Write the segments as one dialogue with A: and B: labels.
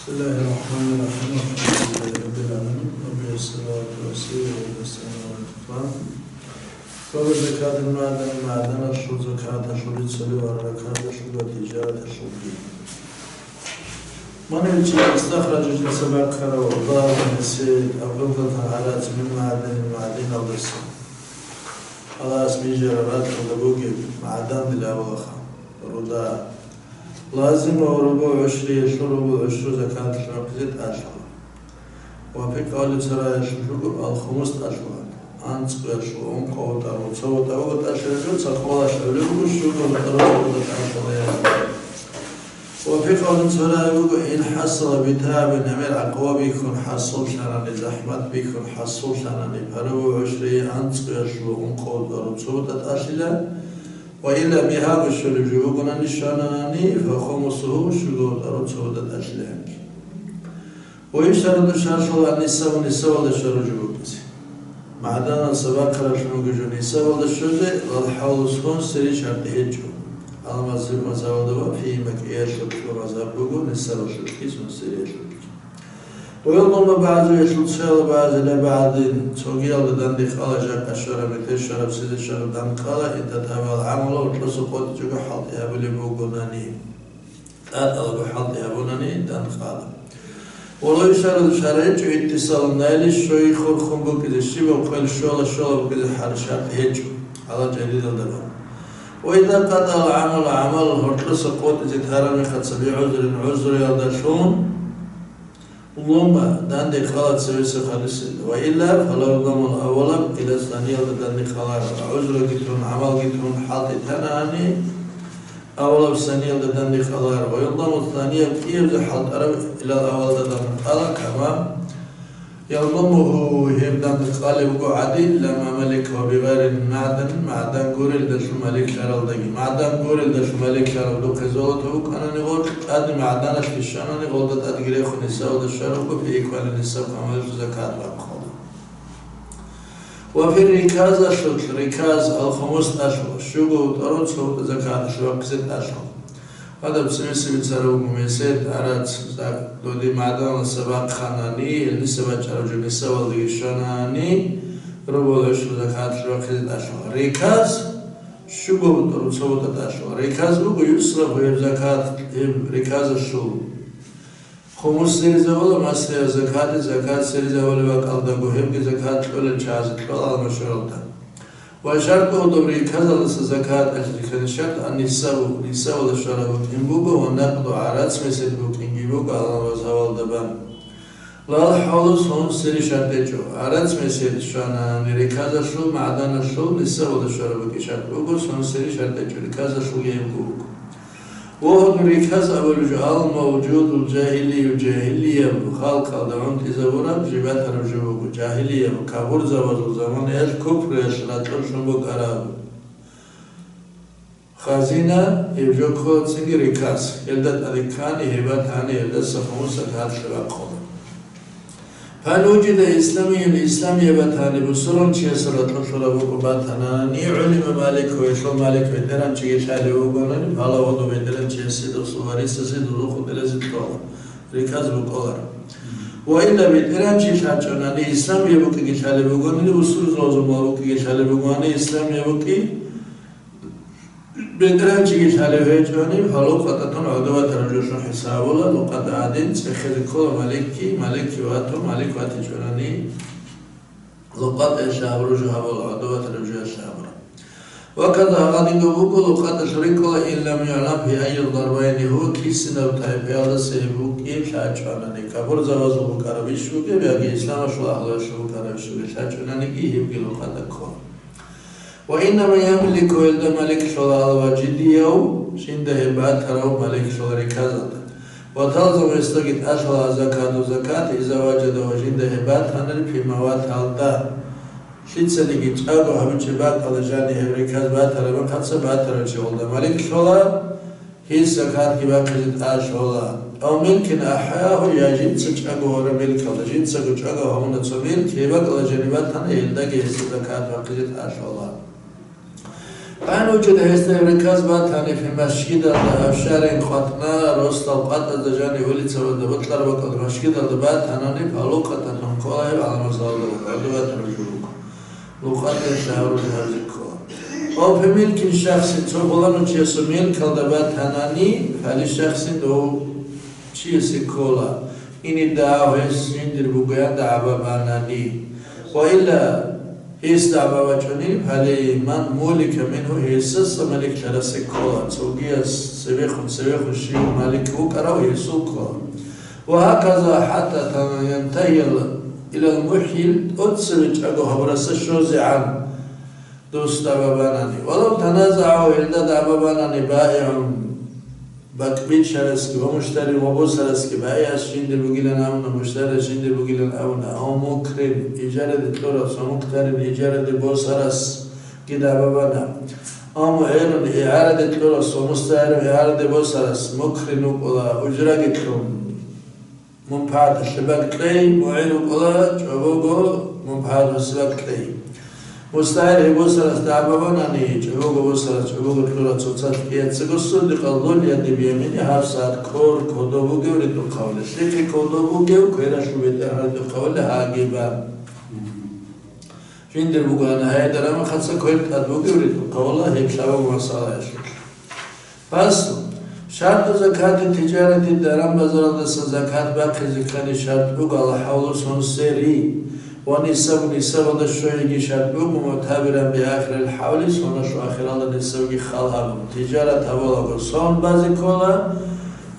A: بسم الله الرحمن الرحيم الحمد لله رب العالمين وبه الصلاة والسلام على الإتمام باب زكاة المعدن الشرب زكاة الشرب الصلي والركعة الشرب والتجارة الشرب من يجي استخرج السبع كرة وضع من السيد أفضل على من معدن أو السن على اسم جرارات ودبوجي معدن للأبوخة ردا لازم وربع عشري شرب عشر زكاة الشرب زيت أشهر وفي قول ترى الشرب الخمس أشهر أنت بشو أنقود أو تصوت أو تأشهر تقول أشهر وشو ترى وفي قول ترى إن حصل بتاب نمر عقوب يكون حصل شان لزحمة بيكون حصل شان لبرو عشري أنت بشو أنقود أو تصوت أشهر وإلا بها بالشرب جوقنا للشاناني فخمسه شروط أرد الأشلاك ويشترط الشرط النساء والنساء والشرط جوقتي معدنا سباق رشنوك جو نساء والشرط والحول سكون سري شرط هجو على مذهب مزاودوا في مكير شرط ومذهب بقول نساء والشرط كيسون سري شرط ويضم بعض يشرط شال بعض لبعض توقيل لدن خالجك الشرب الشرب سيد الشرب دم خاله إنت تابع العمل وترسقط جو حط يابلي بوجناني أطلب حط يابوناني دم خاله ولو يشرط شرعي جو اتصال نايل الشيخ خنبو كده الشيء وقال شغل كده حرشات هيجو على جديد الدم وإذا قطع العمل هرترسقط زتهرم خد عذر يردشون اللهم داندي خالد سويس خالص وإلا فلو ضم الأول إلى الثانية داندي خالد عذر قتلون عمل قتلون حاطي تناني أول الثانية داندي خالد ويضم الثانية كيف حاط أرب إلى الأول داندي خالد كما يضمه هم داندي خالد وقعدي لما ملكه بغير معدن قورل دش ملك شرال دقي معدن قورل دش ملك شرال دو كزولته كان نقول قد معدنش في الشانة نقول ده أدقري خو نساء ودشارك وفي إكوال النساء كمال زكاة وأبخوض وفي الركاز أشهر ركاز الخمس أشهر شوقه وطرون صوت زكاة شوق 6 أشهر هذا بسميسي بتسارو مميسيت أراد دودي معدن السباق خاناني النساء بجارجو نساء والدقي الشاناني ربو عشر زكاة شوق 6 أشهر ركاز شوقه وطرون صوت أشهر ركاز بقو يصرف ويب زكاة ركاز الشوق خمس سيريزا ولا مسيا زكاة سيريزا ولا وقال دعوهم زكاة ولا جاز ولا مشروطة وشرطه دبري كذا لس زكاة أجل شرط النساء ولا شرط إنبوجا ونقد عرض مثل بوكينج بوجا على مزاول دبان لا الحول صون سير شرط جو عرض مثل شان ركاز شو معدن شو نساء ولا شرط بكشرط بوجا صون سير شرط جو ركاز شو ينبوج وهو ركاز أول جهال موجود الجاهلية خالق دعون تزورا جبات رجوع جاهلية كابور زمان إيش كفر إيش راتون شنبوك أراب خزينة يبجو خود سنجي ركاز يلدت أذكاني هبات هاني يلدت سخموسة هات شباب خود فنوجد الإسلامي هبات هاني بسرون شيء سرطان شرابوك بات هاني علم مالك ويشو مالك ودران شيء شالي وقولاني فهلا وضو بدران شيء سيدو صواريس سيدو روخو دلزي طول ركاز بقولار وإلا بدران شيء شالي إسلامي يبوكي شالي وقولاني بسرون روزو مالوكي شالي وقولاني إسلامي يبوكي بدران شيء شالي ويجواني فهلو قطتون عدوة رجوشون حسابولا لقد عادين سيخذ كل مالكي واتي جواني لقد إشاب رجوها والعدوة رجوها شابرا وكذا غادي نقول لقد شريكولا إن لم يعلم في أي الضربين هو كيسنا وتايب هذا سيبوك إبشاء جواني كبر زوازو بكاربي شوكي بيأجي إسلام شو أهلا شو بكاربي شوكي شاء جواني كي يبقي لقد أكون وإنما يملك ولد ملك شلال وجديو شنده بعد كرو ملك شلال ركازة وتلزم يستقيت أشهر زكاة إذا وجد وجنده بعد هنر في مواد هالدا شيء صدقي تأجو هم شباب على جاني ركاز بعد ترى من خمسة بعد ترى شلال ملك شلال هي زكاة كباقي أشهر أو ممكن أحياه يجد سجأجو هو ملك على جن سجأجو هم نتصمير كباقي على جانبات هنر يلدقي زكاة باقي أشهر أنا وجد هسه ركز باتاني في مسجد الشارع خطنا روستا وقت الدجاني ولي تسوى بطلر وقت مسجد البات هناني فلوقة تنقلها على مصادر وقت الرجوع لوقت الشهر الهزكوا أو في ملك الشخص تقولون تيسو ملك البات هناني فالشخص دو تيسي كولا إني دعوه سندر بقيان دعوه باناني وإلا استعبا وجهني فلي من مولك منه يسس ملك ترس كولا توجيه سبيخ الشيء ملك وكره يسوقه وهكذا حتى ينتهي إلى المحيل أتسرج أجو هبرس الشوز عن دوست باباناني ولو تنازعوا إلا دعباباناني بائع بكبيت شرسكي ومشتري وبوسرسكي بأي شيندر بقيلن أونا مشتري شيندر بقيلن أونا أو مكرم إجارة التورس ومكترم إجارة بوسرس كده بابانا أو معيرن إعارة التورس ومستعرم إعارة بوسرس مكرم وقلا أجرقكم منفعة الشبك لي معين وقلا جوابوغو منفعة الشبك لي مستعير بوسرس دعباباناني جوابوغو بوسرس جوابوغو تلورا توتات كيات سيقصون لقلول يدي بيميني هافسات كور كودوبوغو ردو قولة شريكي كودوبوغو كويرا شوبيتر ردو قولة هاقيبا جندر بوغانا هاي درام خدسا كويرت أدوغو ردو قولة هيك شابوغو مصالة يشرك بس شرط زكاة تجارة درام بزران دسا زكاة باقي زكاني شرط بوغ الله حولو سون سيري ونسب الشوية شرط بوغ معتبرا بآخر الحول سونشو آخر الله نسب خالها تجارة هبولا سون بازي كولا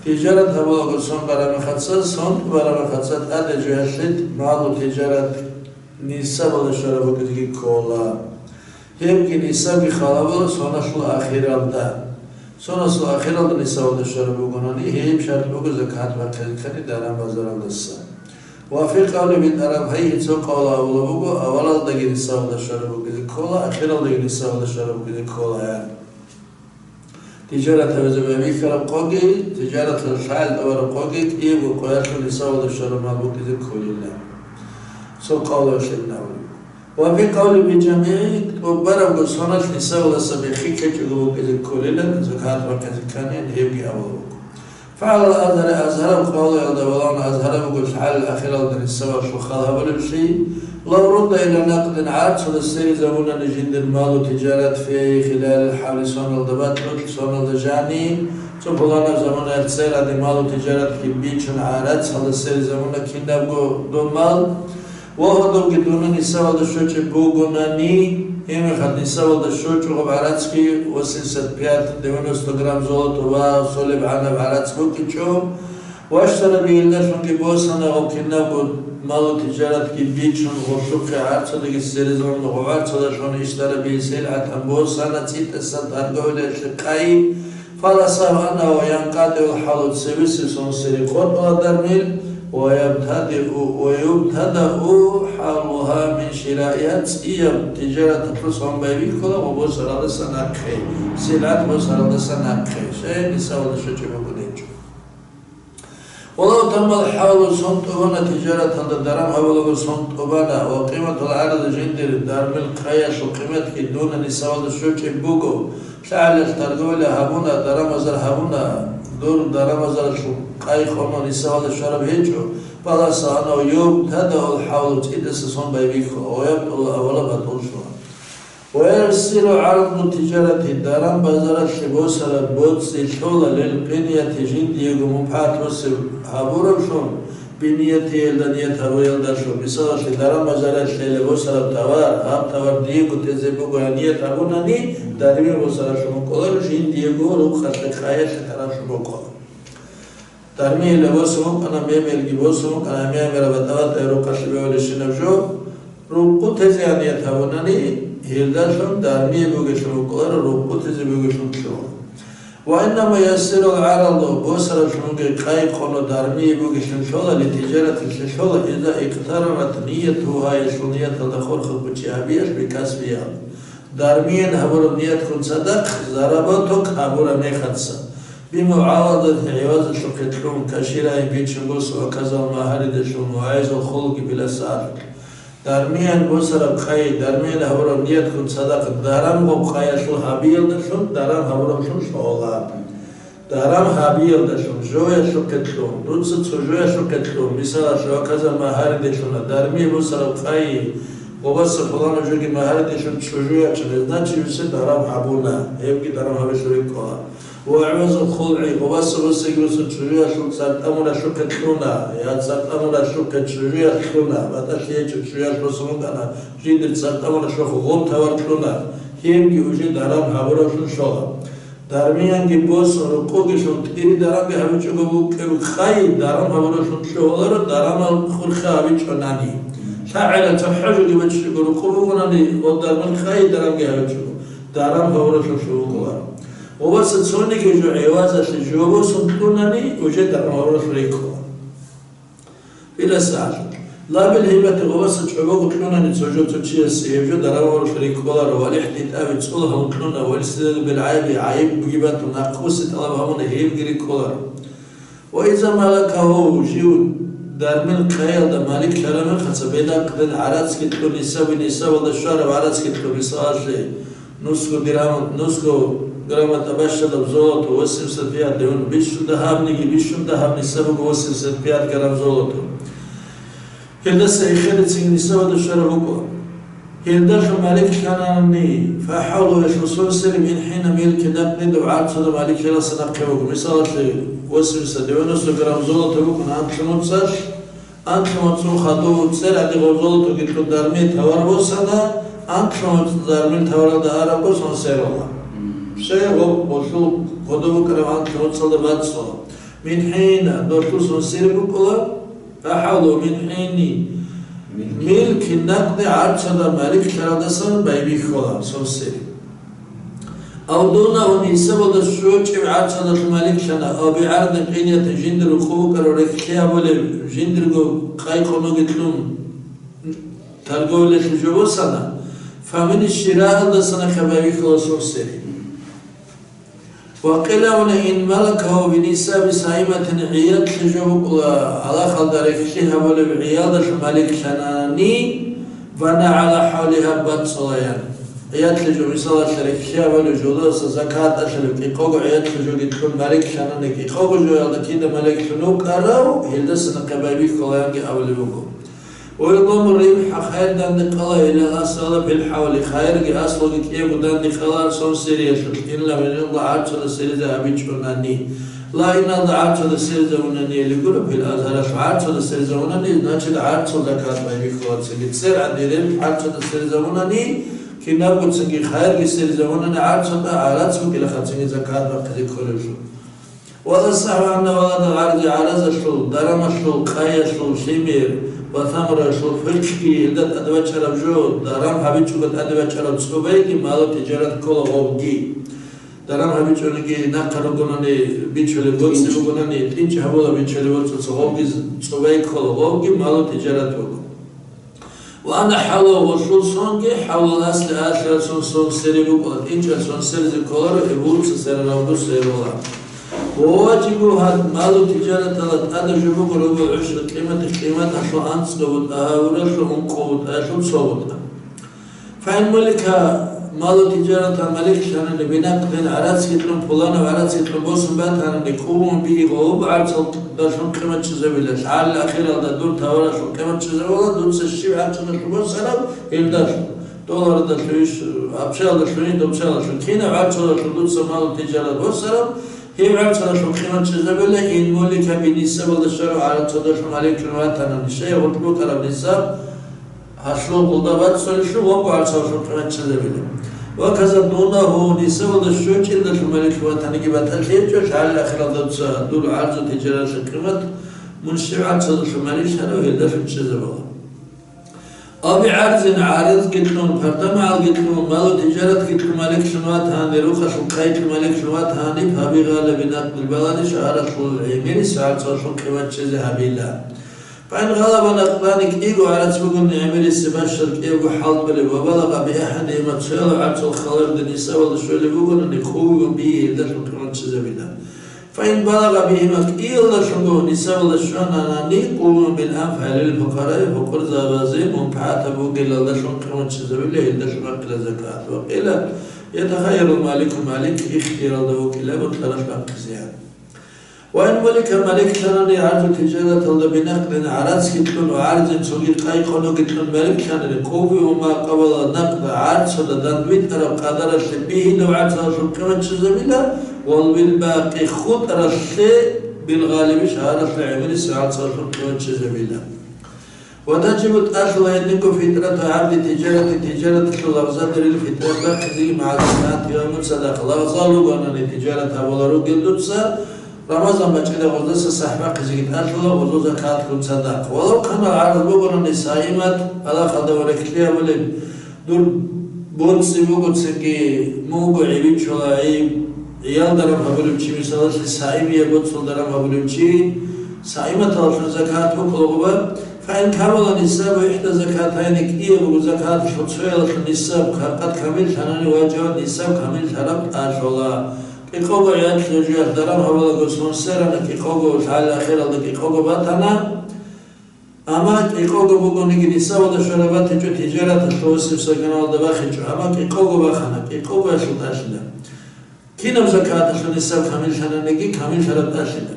A: تجارة هبولا سون برام خدسا سون برام خدسا أدى جهشت مالو تجارة نسب الشوية بوغ كولا يمكن نسب خالها سونشو آخر الله سونشو آخر الله نسب الشوية بوغناني هيم شرط بوغ زكاة باقي درام بزران دسا وفي قول من أرب هي تو قول أولو أولا دقي نساو دشربو كذي كولا أخيرا دقي نساو دشربو كذي كولا يعني تجارة وزمامي كلام قوي تجارة الحال دور قوي كيف وقياس نساو دشربو كذي كولا سو قول شيء وفي قول بجميع وبرم قصونات نساو دسبيخي كجلو كذي كولا زكاة وكذي كان يبقى أولو فعلى أزهر القول يضبطون أزهر بقول حال الأخيرة ودن السبب شو خالها بالبشي لو رد إلى نقد عاد سود السير زمونا نجد المال وتجارة في خلال الحال صون الضبط مثل صون الدجاني سبحانه زمونا السير عاد مال وتجارة كبيتشن عارض سود السير زمونا كنا بقول دون مال وهذا بدون نساء ودشوش بوجوناني هم خد نساء ودشوش وبعراتسكي وسنسد بيات 90 جرام زولت وصلب عنا بعراتسكو كيشو واشترى بيلناشون كبوسنا وكنا بود مال تجارة كبيتشون وشوك عاد صدق السيرزون وعاد صدقشون اشترى بيسلعة بوسنا تيت السنتار قولة شقاي فلا صار أنا وينقاد الحلول سويسي سون سرقون ودرميل ويبتدأ حالها من شرائيات إيام تجارة تفرصهم بيبيكولا وبوصر على سناكي سلعات بوصر على سناكي شيء نساو دشوشي بقودينجو ولو تم الحول صنط هنا تجارة الدرام أولا صنط أبانا وقيمة العرض جندر دارم القياش وقيمة دون نساو دشوشي بوغو شعل الترقوية هابونا درام وزر هابونا دور درام وزر شو قاي خونو نساو دشارب هيجو فلا سانا ويبتدأ الحول تيدس صن بيبيكو ويبدأ أولا بطولشو ويرسل عرض تجارة الدرام بزرة شبوسر بوتس الشولة للقنية جندي ومبحات وسب هابورم شون بنيتي الدنيا هرويل داشو بسرعة الدرام بزرة شيل بوسر التوار هاب توار ديگو تزبوغو هنية هابوناني دارمي بوسر شون كولر جندي روخ خاية شكرا شبو كولر دارمي لبوسهم أنا ميميل جبوسهم أنا ميميل بتوات روخ شبو لشنبجو روخو تزي هنية هابوناني هيلداشون دارمي بوغشون كولر روخو تزي بوغشون شون وإنما يسير العرض بوسر شنوغ قايب خونو دارمي بوغشون شولا لتجارة الشولا إذا اقترنت نيتها يشونية الدخول خبوشيابيش بكسبها دارمين هبور نيت كن صدق ضربتك هبور ميخدسا بمعاوضة عوض شقتلون كشيرا بيتشنغوس وكذا المهارد شون وعيز الخلق بلا سعر Darmian bosara khay darmian habro niyat kun sadaq daram go khayashul habil da shun daram habro shun shola daram habil da shun joya shuketlu dutsu joya shuketlu misala shokaza mahar de shun darmi bosara khay gobas fulano jogi mahar de shun joya chne znači se daram habuna evgi daram habishuri kola وعوز الخلعي وبس يقول شجوع شو صار أمور شو كتلونا يا صار أمور شو كتشجوع كتلونا بتأشياء شجوع بس ممكن جيد صار أمور شو غوم ثور كتلونا هيم يوجد دارم حبرو شو شغل دارميان جبوس ركوع شو تيري دارم بهم شو كم خاي دارم حبرو شو شغل دارم الخلخة أبي شو ناني شاعر تحجو جبت شو ركوع وناني ودارم خاي دارم بهم شو دارم حبرو شو شغل وبس تصوني كجو عوازة شجوبو سنتونني وجد الموروث ريكو إلى ساعة لا بالهبة وبس تشعبو كلونني تسوجو تشي السيفجو در الموروث ريكو والإحديد أبي تسولها كلونا والاستدلال بالعيب عيب بجبات ناقوس طلبها من هيب ريكو وإذا ملكه جيو در من قيل ده مالك كلامه خسبيدا قد عرض كتلو نساب ولا الشارع عرض كتلو بصاجي نسكو درام نسكو Grama tabashada zoloto 85 devon bišu dahavni sabog 85 gram zoloto. Kada se ikhadci nisava da sharabuko. Kada shu malik kanani فحاولوا يخلصون سر من حين ملك نقد وعاد صدر مالك لا سنقبه مثال شيء 80 جرام زولت بكون أنت متصو خدو سر عند زولت قلت درمي ثوار بوسنا أنت درمي ثوار دارا بوسنا سر الله شيء وشو خدو كلام أنت متصل باتسو من حين دوشو سر بكلا فحاولوا من حين ملك النقد عاد صدر مالك لا دسن بيبي خلا سوسر أو دونه نسبة الشوك عاد صدر مالك شنا أو بعرض قينية جندر خوك الركيا ولا جندر قاي خنو قتلون ترجو لش جو سنة فمن الشراء دسنا كبيبي خلا سوسر وقيل إن ملكه بنساب سائمة عياد لجوك على خلدرك شيها ولا بعيادة مالك شناني بنى على حولها بات صليان عياد لجو مثال شرك شيها ولا جلوس زكاة شرك يقوق عياد لجو يكون مالك شناني يقوق جو يالكيد مالك شنوك أراو هلدسنا قبابي خليان أولي بكم ويضم الربح خير دان قلا إلى أصل بالحول خير أصل كيف دان قلا صون سريش إلا من الله عاد سريزة أبيشوناني لا إن الله عاد سريزة وناني لقول في الأزهر عاد سريزة وناني ناتشد عاد زكاة ما يخلص سير عندي ربح عاد سريزة وناني كنا بتسقي خير سريزة وناني عاد على سوق إلى خاتم زكاة بقدر كلشوا ولا صح أن ولد العرض على زشل درم الشل خير شل شمير وثمر شل فلشكي هدت أدوات شرب جو درم حبيت شو قد أدوات شرب سكوبيكي مالو تجارة كولا غوبجي درم حبيت شو نجي نقرأ قناني بيتشلي بوكس قناني تينش حبولا بيتشلي بوكس غوبجي سكوبيك كولا غوبجي مالو تجارة كولا وأنا حلو وشل سونجي حلو الأصل آخر سون سيري بوكلا تينش سون سيري كولا إبولس سيري نوبو سيرولا وواجب هذا مال تجارة هذا جبوك ربع عشر قيمة أشو أنس قوت أهاورا شو أنقوت أشو صوت فإن ملك مال تجارة ملك شان بنقد عرض كتلون فلان وعرض كتلون بوسم بات أنا نقوم به غوب عرض داشون قيمة شزابيلا شعال الأخير هذا دور تاورا شو قيمة شزابيلا دور سشيب عرض شو سلام يلداش دولار داشويش أبشال داشوين دوبشال شو كينا عرض شو دور سمال تجارة بوسلام هي عرض شو قيمة شزابيلا إن ملك بنسب الشرع على تداشون عليك شنوات أنا نشيء وطلوك على نسب هشلو قلدابات سولشو وقو عرض شو قيمة شزابيلا وكذا دونه نسب الشوك إلا شو ملك وطني جبت الشيء على الآخر دور عرض تجارة قيمة منشئ عرض شو ملك شنو هيدا شو شزابيلا أبي عرض عارض كتلون فردما على كتلون مالو تجارة كتلون مالك شنوات هاني روخة شقايت مالك شنوات هاني فهبي غالب نقد البلد شعار شو العميري ساعد شو قيمة شزي هبيلا فإن غالب نقدانك إيقو على تبقون عميري سباشر إيقو حالت بلي وبلغ بأحدهما تشيلو عرض الخالر دنيسا والشو اللي بقون أن يخوغون بيه إذا شو قيمة شزي هبيلا فإن بلغ بهما إلا شنو نساء ولا شنو نقوم بالأنفال للفقراء فقر زبازي منفعة بوجل الله شنو كمان تزويله إلا شنو كلا زكاة وقيل يتخير المالك مالك اختيار الله كلا وثلاث أقسام وإن ملك مالك كان يعرض تجارة الله بنقد عرض كتلون وعرض سوي قاي خلو كتلون مالك كان يقوي وما قبل نقد عرض صددان بيت أرب قدر به لو عرض شنو كمان تزويله والباقي خط رشة بالغالب شهادة العمل ساعة صرف كمان تزويله وتجب الأصل أنكم فطرة عبد تجارة اللفظات للفطرة باخذي مع السماعات يوم صدق لفظة لغانا تجارة ولا رجل دوتسا رمضان بجد غزة صحبة قزيت أصل وزو زكاة كل صدق ولو كان العرض بقولنا السائمات على خدا وركليا ولد دول بونسي بقولسكي موجو عبيد شلائي يال درم هبولمشي مثلا السائم يبود صل درم هبولمشي سائمة تلاشون زكاة وكلوبا فإن كمل النساب إحدى زكاتين كئية وزكاة شطشيلة النساب قد كمل شناني واجه النساب كمل شرب أشولا كيقوغو عيال تجيح درم هبولا قصون سيرنا كيقوغو تعالى أخيرا كيقوغو باتنا أما كيقوغو بقوني نساب ودا شربات تجارة توسف سكنا ودا باخيجو أما كيقوغو باخنا كيقوغو يشوط أشلا كينام زكاة شو نساب كامل شنانجي كامل شرب أشلا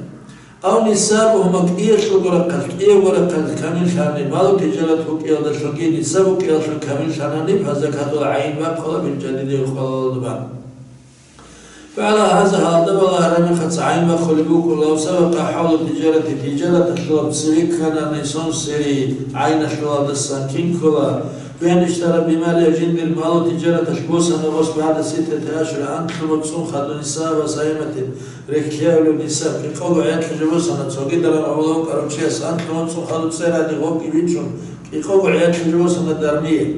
A: أو نساب هم كئية شو ورقة كئية ورقة كامل شناني مالو تجارة وكيل ده شو كي نساب وكيل شو كامل شناني فزكاة العين ما قلا بالجديد يخلل دبان فعلى هذا هذا ولا رمي خص عين ما خلبو كله سبق حول تجارة شو بسريك كان نيسون سري عين شو السكين كله بين اشترى بمال يجند المال تجارة شبوسا نغص بعد 6 أشهر أنتم مقصون خدوا نساء وسائمة ركيا ولنساء في قولوا عيات شبوسا نتسوقي دران أولوك أرمشيس أنتم مقصون خدوا تسير هذه غوكي بيتشون في قولوا عيات شبوسا ندرمية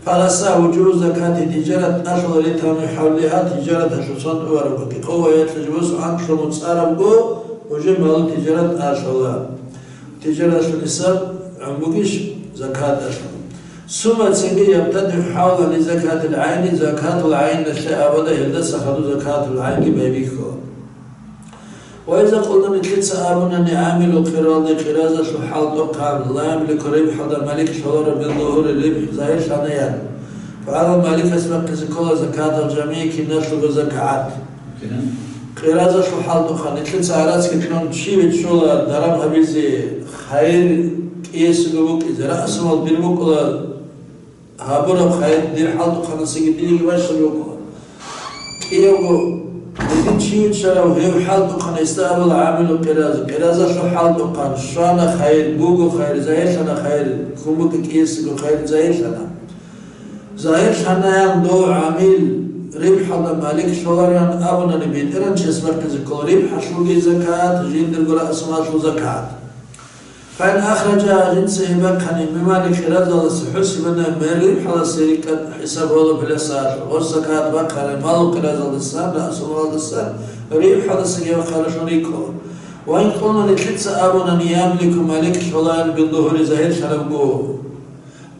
A: فلسا وجوز زكاة تجارة أشهر لترمي حولها تجارة شبوسا أورك في قولوا عيات شبوسا أنتم مقصارا بو وجب مال تجارة أشهر تجارة شبوسا عمبوكيش زكاة أشهر ثم تسمي يبتدئ حول لزكاة العين زكاة العين الشيء أبدا يلدس أخذوا زكاة العين بيبيكو وإذا قلنا مثل سأبنا أن عامل قرازة شو حال قام لا يملك ربح هذا ملك شعور بالظهور الربح زي شانيان فهذا الملك اسمه كل زكاة الجميع كي نشرب زكاة قرازة شو حال قام مثل سأرات كتنون شيء بتشول درام هبيزي خير كيس جوك إذا رأس مال بالبوك هابورا خير دير حالتو خانا سيجديني باش يوكو كيوكو دين شيء شراو هيو حالتو خانا يستقبل عامل قرازة شو حالتو خان شانا خير بوغو خير زاهر شانا خير كومبوك كيسكو خير زاهر شانا زاهر شانا يان دو عامل ربح هذا مالك شواريان أبنا نبيت إران شيس مركز كل ربح شوقي زكاة جيندر قراء اسمها شو زكاة فإن أخرج جنسه بقني بمالك خراج الله سحس بنا مريم حلا سيركة حساب الله بلسات والزكاة بقني مالو خراج الله السام رأس الله السام ريم حلا سيركة خارج ريكو وإن قلنا لتلت أبونا يملك مالك شلان بالظهور زهير شلبو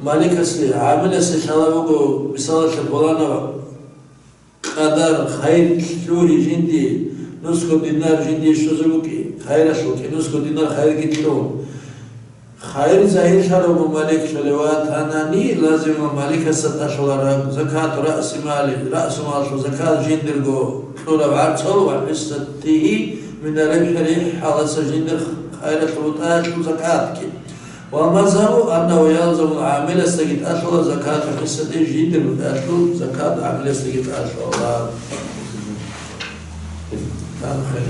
A: مالك أسلي عامل أسلي شلبو بصلاة شبولانا قدر خير شوري جندي نسكو دينار جندي شوزبوكي خير شوكي نسكو دينار خير كتلون خير زاهر شرب مالك شلوات أناني لازم مالك ستاشولار زكاة رأس مال شو زكاة جندرجو شورا بعد صلوا حصته من ربح ريح على سجندر خير شروطات زكاة كي ومذهب أنه يلزم العامل استجد أشول زكاة حصته جندر أشول زكاة عامل استجد أشول كان خير